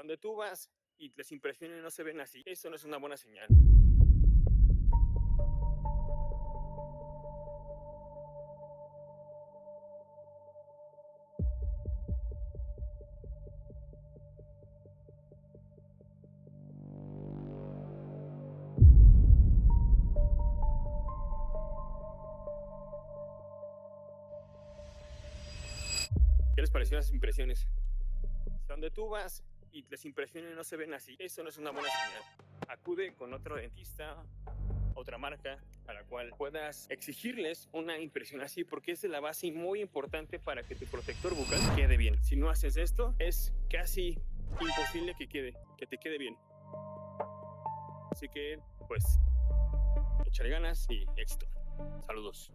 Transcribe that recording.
Donde tú vas y las impresiones no se ven así, eso no es una buena señal. ¿Qué les pareció las impresiones? Donde tú vas y las impresiones no se ven así, eso no es una buena señal. Acude con otro dentista, otra marca, a la cual puedas exigirles una impresión así, porque es la base muy importante para que tu protector bucal quede bien. Si no haces esto, es casi imposible que te quede bien. Así que, pues, échale ganas y éxito. Saludos.